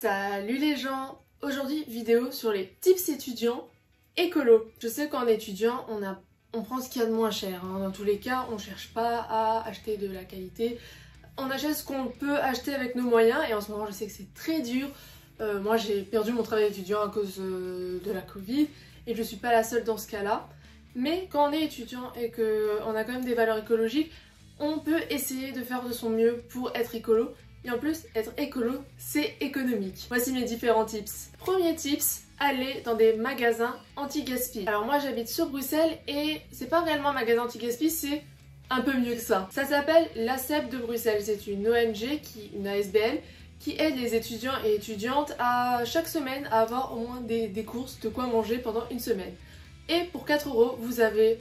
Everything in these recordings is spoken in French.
Salut les gens! Aujourd'hui, vidéo sur les tips étudiants écolo. Je sais qu'en étudiant, on prend ce qu'il y a de moins cher. Dans tous les cas, on cherche pas à acheter de la qualité. On achète ce qu'on peut acheter avec nos moyens et en ce moment, je sais que c'est très dur. Moi, j'ai perdu mon travail d'étudiant à cause de la Covid et je suis pas la seule dans ce cas-là. Mais quand on est étudiant et qu'on a quand même des valeurs écologiques, on peut essayer de faire de son mieux pour être écolo. Et en plus, être écolo, c'est économique. Voici mes différents tips. Premier tips, aller dans des magasins anti-gaspi. Alors moi j'habite sur Bruxelles et c'est pas réellement un magasin anti-gaspi, c'est un peu mieux que ça. Ça s'appelle l'ASEP de Bruxelles. C'est une ONG, une ASBL, qui aide les étudiants et étudiantes à chaque semaine à avoir au moins des courses, de quoi manger pendant une semaine. Et pour 4 €, vous avez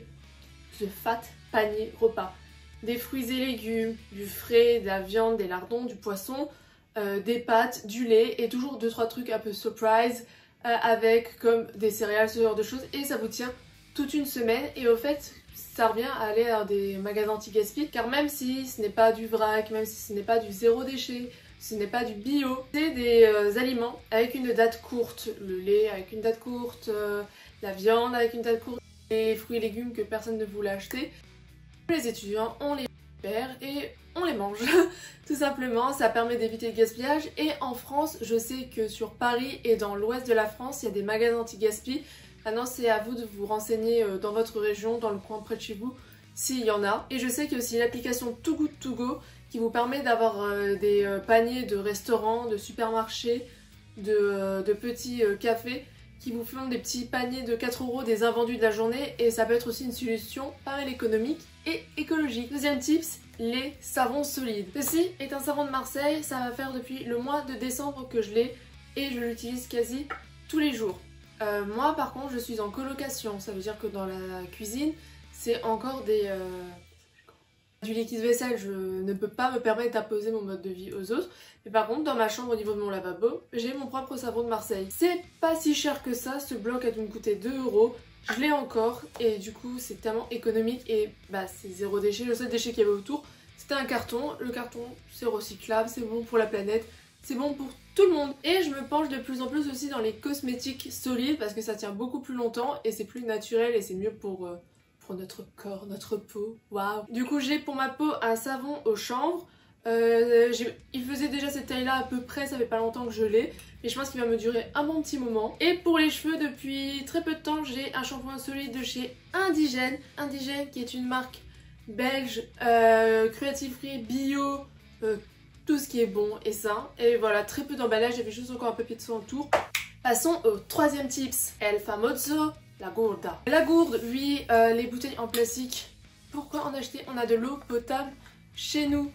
ce fat panier repas. Des fruits et légumes, du frais, de la viande, des lardons, du poisson, des pâtes, du lait et toujours 2-3 trucs un peu surprise avec comme des céréales, ce genre de choses et ça vous tient toute une semaine et au fait ça revient à aller dans des magasins anti-gaspi car même si ce n'est pas du vrac, même si ce n'est pas du zéro déchet, ce n'est pas du bio, c'est des aliments avec une date courte, le lait avec une date courte, la viande avec une date courte, les fruits et légumes que personne ne voulait acheter. Les étudiants, on les perd et on les mange. Tout simplement, ça permet d'éviter le gaspillage. Et en France, je sais que sur Paris et dans l'ouest de la France, il y a des magasins anti-gaspi. Maintenant, c'est à vous de vous renseigner dans votre région, dans le coin près de chez vous, s'il y en a. Et je sais qu'il y a aussi l'application Too Good To Go qui vous permet d'avoir des paniers de restaurants, de supermarchés, de petits cafés qui vous font des petits paniers de 4 € des invendus de la journée et ça peut être aussi une solution pas mal économique et écologique. Deuxième tips, les savons solides. Ceci est un savon de Marseille, ça va faire depuis le mois de décembre que je l'ai et je l'utilise quasi tous les jours. Moi par contre je suis en colocation, ça veut dire que dans la cuisine c'est encore du liquide vaisselle, je ne peux pas me permettre d'imposer mon mode de vie aux autres. Mais par contre, dans ma chambre, au niveau de mon lavabo, j'ai mon propre savon de Marseille. C'est pas si cher que ça, ce bloc a dû me coûter 2 €. Je l'ai encore et du coup, c'est tellement économique et c'est zéro déchet. Le seul déchet qu'il y avait autour, c'était un carton. Le carton, c'est recyclable, c'est bon pour la planète, c'est bon pour tout le monde. Et je me penche de plus en plus aussi dans les cosmétiques solides parce que ça tient beaucoup plus longtemps et c'est plus naturel et c'est mieux pour notre corps, notre peau, waouh. Du coup j'ai pour ma peau un savon au chanvre, il faisait déjà cette taille là à peu près, ça fait pas longtemps que je l'ai, mais je pense qu'il va me durer un bon petit moment. Et pour les cheveux depuis très peu de temps j'ai un shampoing solide de chez Indigène, Indigène qui est une marque belge, cruelty free, bio, tout ce qui est bon et sain. Et voilà, très peu d'emballage, j'avais juste encore un papier de soin autour. Passons au troisième tips, El Famoso. La gourde. La gourde, oui, les bouteilles en plastique. Pourquoi en acheter? On a de l'eau potable chez nous.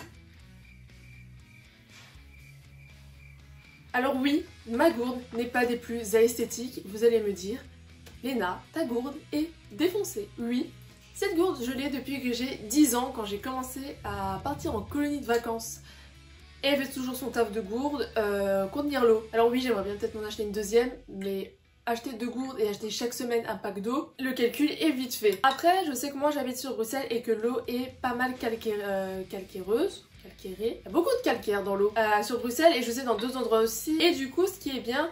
Alors oui, ma gourde n'est pas des plus esthétiques, vous allez me dire. Léna, ta gourde est défoncée. Oui, cette gourde, je l'ai depuis que j'ai 10 ans, quand j'ai commencé à partir en colonie de vacances. Et elle fait toujours son taf de gourde, contenir l'eau. Alors oui, j'aimerais bien peut-être m'en acheter une deuxième, mais acheter 2 gourdes et acheter chaque semaine un pack d'eau, le calcul est vite fait. Après, je sais que moi j'habite sur Bruxelles et que l'eau est pas mal calcaireuse. Il y a beaucoup de calcaire dans l'eau sur Bruxelles et je sais dans d'autres endroits aussi. Et du coup, ce qui est bien,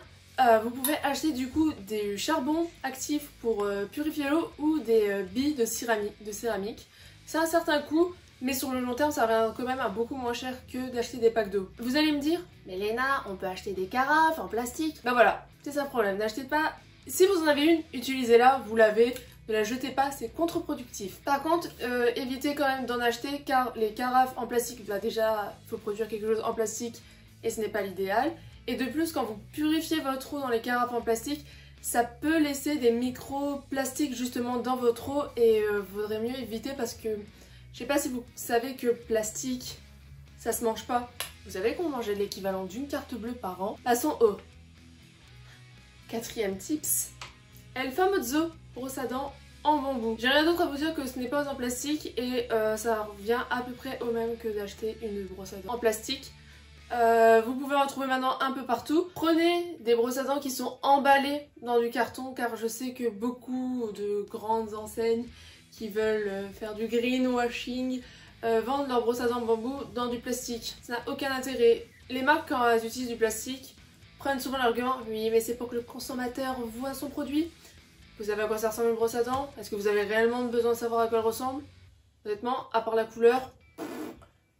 vous pouvez acheter du coup des charbons actifs pour purifier l'eau ou des billes de céramique. C'est un certain coût, mais sur le long terme, ça revient quand même à beaucoup moins cher que d'acheter des packs d'eau. Vous allez me dire, mais Léna, on peut acheter des carafes en plastique. Bah voilà, c'est ça le problème, n'achetez pas. Si vous en avez une, utilisez-la, vous l'avez, ne la jetez pas, c'est contre-productif. Par contre, évitez quand même d'en acheter car les carafes en plastique, bah déjà, il faut produire quelque chose en plastique et ce n'est pas l'idéal. Et de plus, quand vous purifiez votre eau dans les carafes en plastique, ça peut laisser des microplastiques justement dans votre eau et vaudrait mieux éviter parce que je sais pas si vous savez que plastique, ça se mange pas. Vous savez qu'on mangeait l'équivalent d'une carte bleue par an. Passons au quatrième tips. El Famoso brosse à dents en bambou. J'ai rien d'autre à vous dire que ce n'est pas en plastique et ça revient à peu près au même que d'acheter une brosse à dents en plastique. Vous pouvez en trouver maintenant un peu partout. Prenez des brosses à dents qui sont emballées dans du carton car je sais que beaucoup de grandes enseignes qui veulent faire du greenwashing vendent leurs brosses à dents bambou dans du plastique. Ça n'a aucun intérêt. Les marques, quand elles utilisent du plastique, prennent souvent l'argument « Oui, mais c'est pour que le consommateur voit son produit. Vous savez à quoi ça ressemble une brosse à dents? Est-ce que vous avez réellement besoin de savoir à quoi elle ressemble ?» Honnêtement, à part la couleur,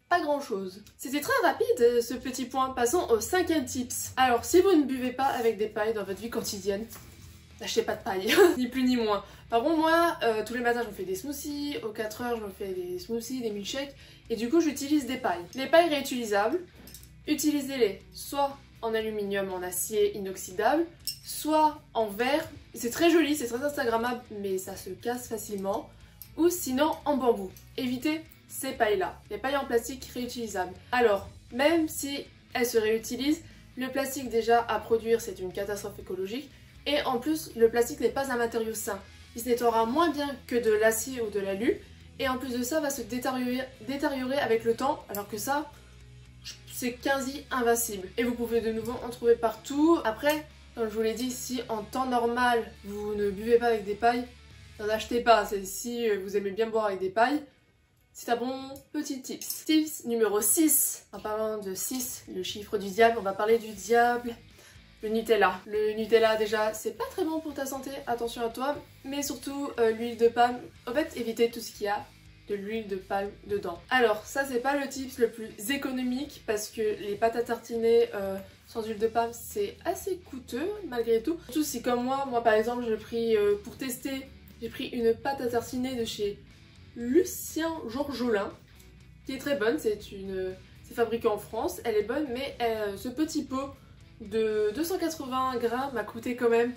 pas grand chose. C'était très rapide ce petit point. Passons au 5e tips. Alors, si vous ne buvez pas avec des pailles dans votre vie quotidienne, n'achetez pas de paille, ni plus ni moins. Par contre, moi, tous les matins, je me fais des smoothies. Aux 4 heures, je me fais des smoothies, des milkshakes. Et du coup, j'utilise des pailles. Les pailles réutilisables, utilisez-les soit en aluminium, en acier inoxydable, soit en verre. C'est très joli, c'est très instagrammable, mais ça se casse facilement. Ou sinon en bambou. Évitez ces pailles-là, les pailles en plastique réutilisables. Alors, même si elles se réutilisent, le plastique déjà à produire, c'est une catastrophe écologique. Et en plus, le plastique n'est pas un matériau sain. Il se nettoiera moins bien que de l'acier ou de l'alu. Et en plus de ça, va se détériorer avec le temps, alors que ça, c'est quasi invincible. Et vous pouvez de nouveau en trouver partout. Après, comme je vous l'ai dit, si en temps normal, vous ne buvez pas avec des pailles, n'en achetez pas. C'est si vous aimez bien boire avec des pailles. C'est un bon petit tips. Tips numéro 6. En parlant de 6, le chiffre du diable, on va parler du diable. Le Nutella. Le Nutella, déjà, c'est pas très bon pour ta santé, attention à toi. Mais surtout, l'huile de palme. En fait, évitez tout ce qu'il y a de l'huile de palme dedans. Alors, ça, c'est pas le tips le plus économique parce que les pâtes à tartiner sans huile de palme, c'est assez coûteux malgré tout. Surtout si, comme moi par exemple, j'ai pris, pour tester, j'ai pris une pâte à tartiner de chez Lucien Georgelin, qui est très bonne. C'est fabriqué en France, elle est bonne, mais ce petit pot de 280 grammes m'a coûté quand même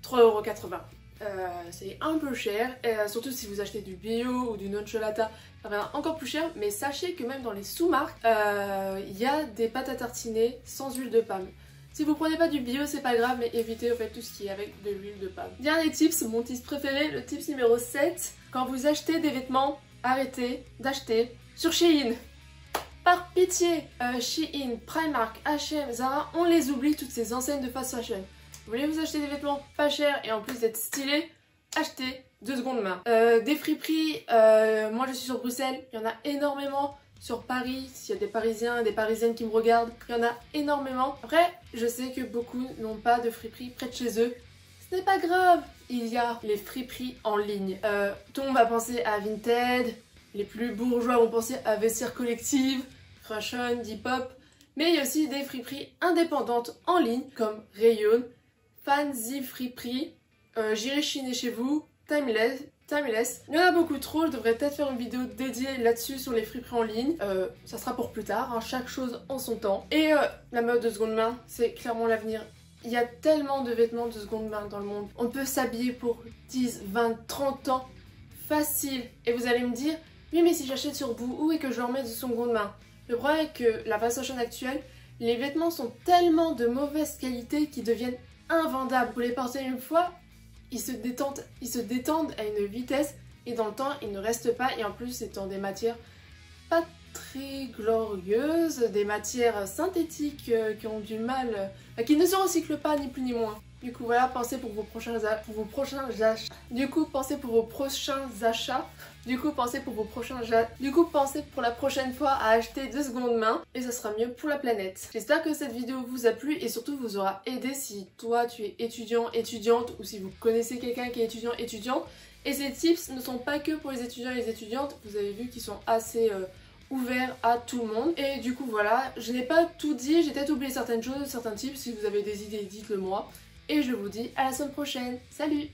3,80 €. C'est un peu cher, surtout si vous achetez du bio ou du nocciolata, ça revient encore plus cher, mais sachez que même dans les sous-marques, il y a des pâtes à tartiner sans huile de palme. Si vous prenez pas du bio, c'est pas grave, mais évitez en fait tout ce qui est avec de l'huile de palme. Dernier tips, mon tips préféré, le tips numéro 7. Quand vous achetez des vêtements, arrêtez d'acheter sur Shein. Par pitié, Shein, Primark, H&M, Zara, on les oublie, toutes ces enseignes de fast fashion. Vous voulez vous acheter des vêtements pas chers et en plus d'être stylés, achetez de seconde main. Des friperies, moi je suis sur Bruxelles, il y en a énormément. Sur Paris, s'il y a des Parisiens et des Parisiennes qui me regardent, il y en a énormément. Après, je sais que beaucoup n'ont pas de friperie près de chez eux. Ce n'est pas grave, il y a les friperies en ligne. Tout le monde va penser à Vinted, les plus bourgeois vont penser à Vestiaire Collective, Fashion, Depop. Mais il y a aussi des friperies indépendantes en ligne comme Rayon, Fancy Friperie, J'irai chiner chez vous, Timeless. Il y en a beaucoup trop, je devrais peut-être faire une vidéo dédiée là-dessus sur les friperies en ligne. Ça sera pour plus tard, hein, chaque chose en son temps. Et la mode de seconde main, c'est clairement l'avenir. Il y a tellement de vêtements de seconde main dans le monde. On peut s'habiller pour 10, 20, 30 ans, facile. Et vous allez me dire, oui mais si j'achète sur Boohoo et que je le remets de seconde main. Le problème est que la fast fashion actuelle, les vêtements sont tellement de mauvaise qualité qu'ils deviennent invendables. Vous les portez une fois, ils se détendent à une vitesse et dans le temps ils ne restent pas, et en plus c'est dans des matières pas très glorieuses, des matières synthétiques qui ont du mal, qui ne se recyclent pas ni plus ni moins. Du coup voilà, pensez pour vos prochains achats. Du coup pensez pour la prochaine fois à acheter de seconde main et ça sera mieux pour la planète. J'espère que cette vidéo vous a plu et surtout vous aura aidé si toi tu es étudiant, étudiante ou si vous connaissez quelqu'un qui est étudiant, étudiante. Et ces tips ne sont pas que pour les étudiants et les étudiantes, vous avez vu qu'ils sont assez ouverts à tout le monde. Et du coup voilà, je n'ai pas tout dit, j'ai peut-être oublié certaines choses, certains tips. Si vous avez des idées, dites-le moi. Et je vous dis à la semaine prochaine. Salut!